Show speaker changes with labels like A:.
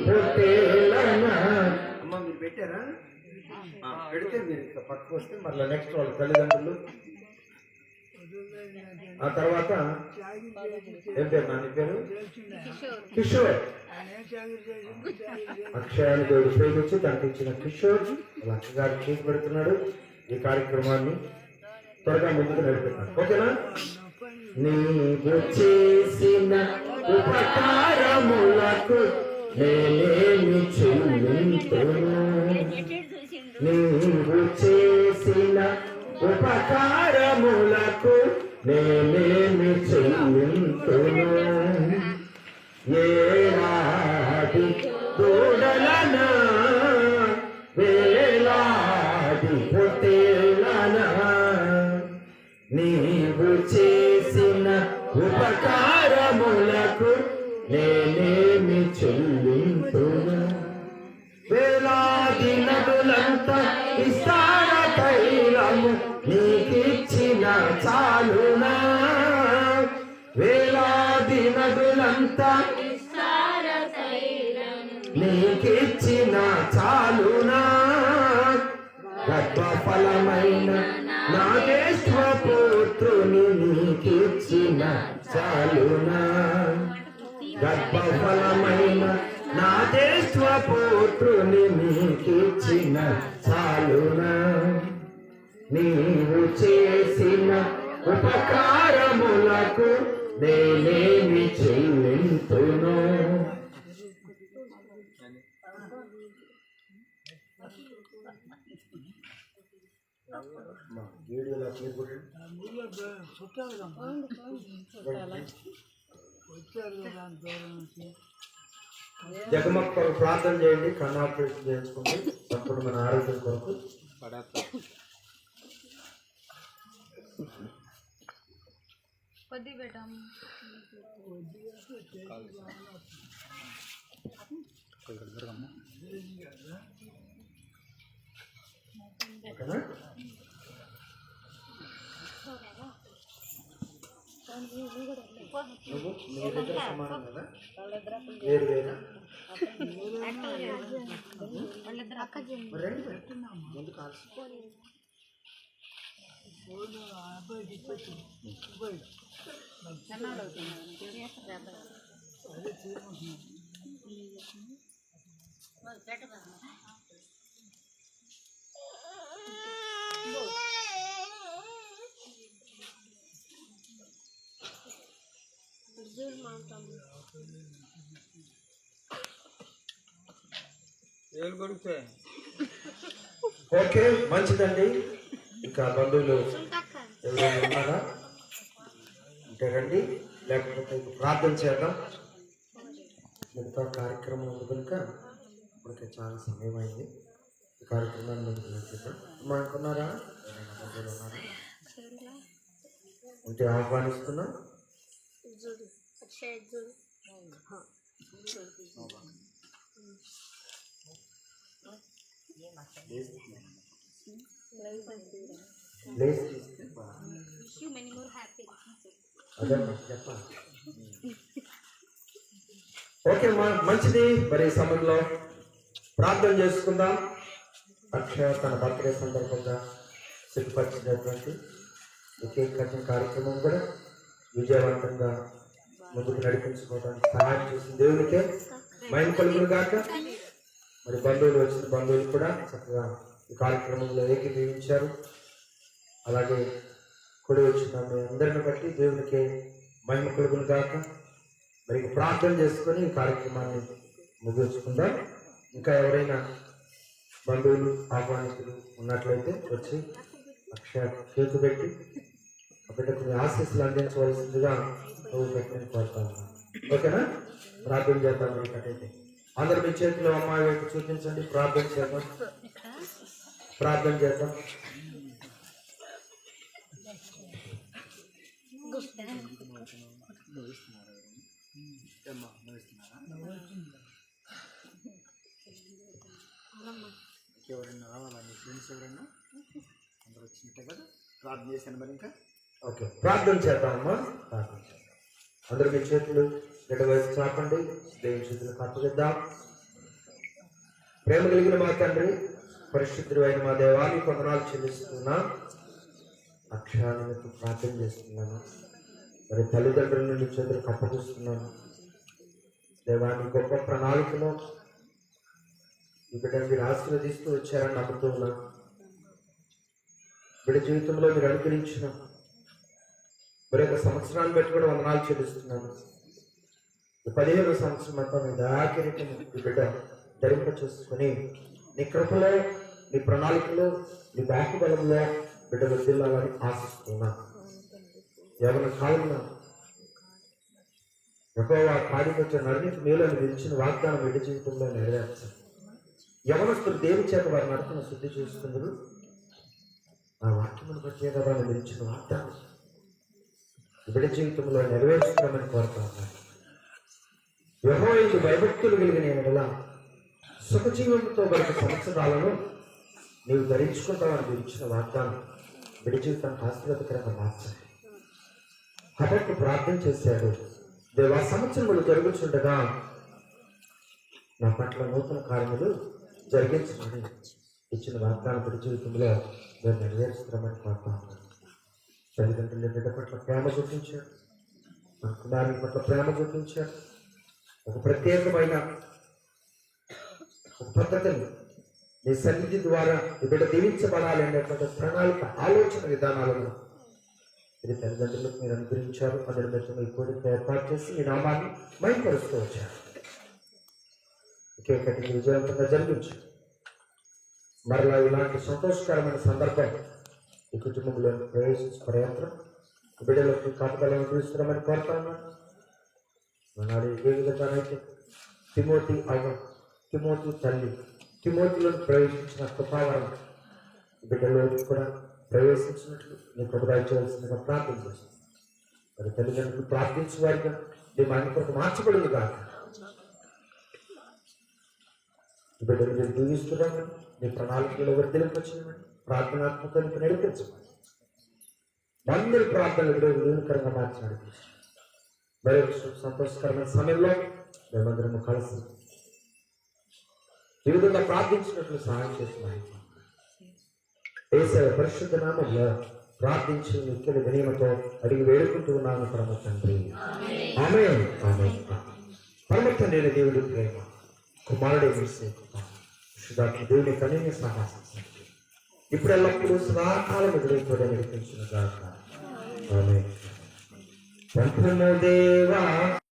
A: పొట్టేలనా. అమ్మ మీరు పెట్టారా? పెడితే మీరు ఇక్కడ పక్కకు వస్తే మళ్ళీ నెక్స్ట్ వాళ్ళ తల్లిదండ్రులు. ఆ తర్వాత ఏం పేరు నాన్న పేరు? కిషోర్. అక్షయాన్ని దేవుడు ప్రేమించి దానికి ఇచ్చిన కిషోర్ అక్కగారు చేసి పెడుతున్నాడు. ఈ కార్యక్రమాన్ని త్వరగా ముందుకు నడుపుతున్నాడు. ఓకేనా? నీవు చేసిన ఉపకారములకు నేనేమి చెల్లింతును. నీవు చేసిన ఉపకారములకు నేనేమి చెల్లింతును. ఏలాది దూడలనా వేలాది పొట్టేలనా నీవు చేసిన ఉపకారములకు నేనేమి చెల్లింతును. వేలాది నదులంతా విస్తార తైలము నీకిచ్చిన చాలునా. వేలాది నదులంతా నీకిచ్చిన చాలునా. గర్భఫలమైన నా జ్యేష్ఠపుత్రుని నీకిచ్చిన చాలునా. గర్భఫలమైన నా జ్యేష్ఠపుత్రుని నీకిచ్చిన చాలునా. నీవు చేసిన ఉపకారములకు నేనేమి చెల్లింతును. జగమక్క కొరకు ప్రార్థన చేయండి. కన్ను ఆపరేషన్ చేసుకోండి సంపూర్ణమైన ఆరోగ్యం కొరకు. ఓకేనా? నువ్వు మీ దగ్గర సమానం కదా? వేరు వేరు ముందు కాల్సి ఓకే, మంచిదండి. ఇంకా బంధువులు ఎవరైనా ఉన్నారా? అంటే రండి, లేకపోతే ప్రార్థన చేద్దాం. మిగతా కార్యక్రమం ఉంది కనుక ఇప్పటికే చాలా సమయం అయింది. ఈ కార్యక్రమాన్ని ముందుకు నడిపిద్దాం. అమ్మా అనుకున్నారా? ఎవరైనా బంధువులు ఉన్నారా? ఉంటే ఆహ్వానిస్తున్నా. ఓకే అమ్మా, మంచిది. మరి సమయంలో ప్రార్థన చేసుకుందాం. అక్షయ తన బర్త్డే సందర్భంగా సిద్ధపరిచినటువంటి ఈ కేక్ కటింగ్ కార్యక్రమం కూడా విజయవంతంగా ముందుకు నడిపించుకోవడానికి సహాయం చేసిన దేవునికే మహిమ కలుగును గాక. మరి బంధువులు వచ్చిన బంధువులు కూడా చక్కగా ఈ కార్యక్రమంలో ఏకీభవించారు. అలాగే కూడి వచ్చిన మీ అందరిని బట్టి దేవునికి మహిమ కలుగును గాక. మరి ప్రార్థన చేసుకొని ఈ కార్యక్రమాన్ని ముగించుకుందాం. ఇంకా ఎవరైనా బంధువులు ఆహ్వానితులు ఉన్నట్లయితే వచ్చి అక్షయ చేతు పెట్టి బిడ్డకు ఆశీస్సులు అందించవలసిందిగా నువ్వు పెట్టని కోరుతా ఉన్నాను. ఓకేనా? ప్రార్థన చేద్దాం. ఇక్కడైతే అందరు మీ చేతిలో అమ్మాయి వైపు చూపించండి. ప్రార్థన చేద్దాం. ప్రార్థన చేద్దాం. ఎవరైనా రావాలా? మీ ఫ్రెండ్స్ ఎవరైనా అందరూ వచ్చినట్టే కదా? ప్రార్థన చేశాను మరి ఇంకా. ఓకే, ప్రార్థన చేద్దామమ్మా. ప్రార్థన చేద్దాం. అందరూ మీ చేతులు రెండు వైపు చాపండి. దేవుని చేతులకు అప్పగిద్దాం. ప్రేమ కలిగిన మా తండ్రి, పరిశుద్ధుడు అయిన మా దేవాన్ని వందనాలు చెల్లిస్తున్నా. అక్షరానికి ప్రార్థన చేస్తున్నాను. మరి తల్లిదండ్రుల నుండి చేతులకు అప్పగిస్తున్నాను. దేవాన్ని గొప్ప ప్రణాళికలో ఈ బిడ్డను మీరు ఆశీర్వదిస్తూ వచ్చారని నమ్ముతూ ఉన్నాను. బిడ్డ జీవితంలో మీరు అనుగ్రహించిన మరి ఒక సంవత్సరాన్ని బట్టి కూడా వందనాలు చెల్లిస్తున్నాను. 15వ సంవత్సరం అంతా మీ దాకిరికి ఈ బిడ్డ ధరింప చేసుకుని నీ కృపలో, నీ ప్రణాళికలో, నీ బాహుబలంలో బిడ్డ వర్ధిల్లాలని ఆశిస్తున్నాను. యవ్వన కాలంలో యెహోవా కాడికొచ్చిన నడికి మేలని నిలిచిన వాగ్దానం బిడ్డ జీవితంలో నెరవేర్చాలి. యవనస్తులు దేవుని చేత వారి నడకను శుద్ధి చేసుకుందరు. ఆ వాక్యమును బట్టి వారిని నిలిచిన వాగ్దానం బిడ్డ జీవితంలో నెరవేర్చుకోమని కోరుతా ఉన్నాను. యెహోవాకు భయభక్తులు కలిగిన ఎడల సుఖజీవంతో గల సంవత్సరాలను నీవు ధరించుకుంటావని విడిచిన వాగ్దానం బిడ్డ జీవితానికి ఆశీర్వాదకరంగా మార్చాలి. హబక్కు ప్రార్థన చేశాడు, దేవా సంవత్సరములు జరుగుతుండగా నా పట్ల నూతన కార్యములు జరిగించమని ఇచ్చిన వాగ్దానం బిడ్డ జీవితంలో నేను నెరవేరుస్తున్నామని కోరుతా ఉన్నాను. తల్లిదండ్రులు బిడ్డ పట్ల ప్రేమ చూపించారు, మన కుమారుని పట్ల ప్రేమ చూపించారు. ఒక ప్రత్యేకమైన ఒక పద్ధతిని నీ సన్నిధి ద్వారా ఈ బిడ్డ దీవించబడాలి అనేటువంటి ప్రణాళిక, ఆలోచన విధానాలను ఇది తల్లిదండ్రులకు మీరు అనుగ్రహించారు. అందరి మీద మీ కోరిక ఏర్పాటు చేసి ఈ నామాన్ని మైపరుస్తూ వచ్చారు. ఇంకేకటి విజయవంతంగా జరిగించు. మరలా ఇలాంటి సంతోషకరమైన సందర్భం ఈ కుటుంబంలో ప్రవేశించే ప్రయత్నం బిడ్డలకు కాపుదలను తీస్తున్నామని కోరుతా ఉన్నాను. మనాడు ఏ విధంగానైతే తిమోతి తల్లి తిమోతిలో ప్రవేశించిన కృపావరం బిడ్డలో కూడా ప్రవేశించినట్లు నీ కృపదాల్చవలసిందిగా ప్రార్థన చేస్తాను. మరి తల్లిదండ్రులు ప్రార్థించే వారిగా నీ మా కొరకు మార్చబడింది కాదు. బిడ్డలు మీరు దీవిస్తున్నామని, నీ ప్రణాళికలో వర్ధిలింపచేయమని, ప్రార్థనాత్మకానికి నడిపించమని, అందరి ప్రార్థనలు విలువకరంగా మార్చి నడిపించు. మరి సంతోషకరమైన సమయంలో మేమందరము కలిసి ఈ విధంగా ప్రార్థించినట్లు సహాయం చేస్తున్నాయి. యేసయ్య పరిశుద్ధ నామములో ప్రార్థించి నిత్య వినయముతో అడిగి వేడుకుంటూ ఉన్నాను పరమ తండ్రి. ఆమేన్. ఆమేన్. పరమ తండ్రి దేవుడి ప్రేమ, కుమారుడు యేసుదాకి దేవుని కనీయ సహాయం ఇప్పుడు ఎల్లప్పుడూ సదాకాలం ఎదురైపోయి నడిపించిన గాక. ఆమేన్. దేవా